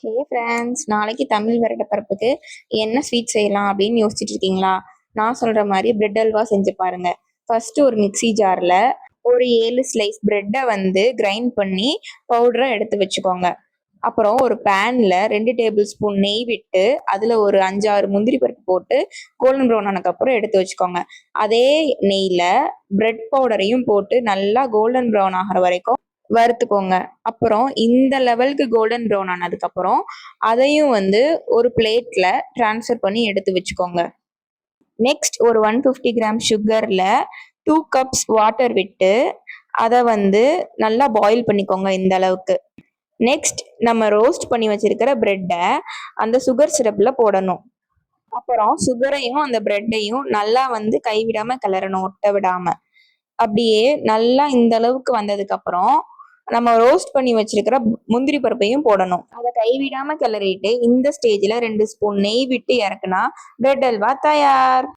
Hey friends, நாளைக்கு தமிழ் வருடப்பிறப்புக்கு என்ன sweet செய்யலாம் அப்படின்னு யோசிச்சுட்டு இருக்கீங்களா? நான் சொல்ற மாதிரி பிரெட் அல்வா செஞ்சு பாருங்க. ஃபர்ஸ்ட் ஒரு மிக்ஸி ஜார்ல ஒரு 7 ஸ்லைஸ் பிரெட்டை கிரைண்ட் பண்ணி பவுடரை எடுத்து வச்சுக்கோங்க. அப்புறம் ஒரு பேன்ல 2 டேபிள் ஸ்பூன் நெய் விட்டு அதுல ஒரு 5-6 முந்திரி பருப்பு போட்டு கோல்டன் ப்ரௌன் ஆனதுக்கப்புறம் எடுத்து வச்சுக்கோங்க. அதே நெய்ல பிரெட் பவுடரையும் போட்டு நல்லா கோல்டன் ப்ரௌன் ஆகிற வரைக்கும் வறுத்துக்கோங்க. அப்புறம் இந்த லெவலுக்கு கோல்டன் ப்ரௌன் ஆனதுக்கப்புறம் அதையும் ஒரு பிளேட்ல ட்ரான்ஸ்ஃபர் பண்ணி எடுத்து வச்சுக்கோங்க. நெக்ஸ்ட் ஒரு 150 கிராம் சுகர்ல 2 கப்ஸ் வாட்டர் விட்டு அதை நல்லா பாயில் பண்ணிக்கோங்க இந்த அளவுக்கு. நெக்ஸ்ட் நம்ம ரோஸ்ட் பண்ணி வச்சிருக்கிற பிரெட்டை அந்த சுகர் சிரப்ல போடணும். அப்புறம் சுகரையும் அந்த பிரெட்டையும் நல்லா கைவிடாம கிளறணும், ஒட்ட விடாம. அப்படியே நல்லா இந்த அளவுக்கு வந்ததுக்கு அப்புறம் நம்ம ரோஸ்ட் பண்ணி வச்சிருக்கிற முந்திரி பருப்பையும் போடணும். அதை கைவிடாம கிளறிட்டு இந்த ஸ்டேஜ்ல 2 ஸ்பூன் நெய் விட்டு இறக்குனா பிரெட் அல்வா தயார்.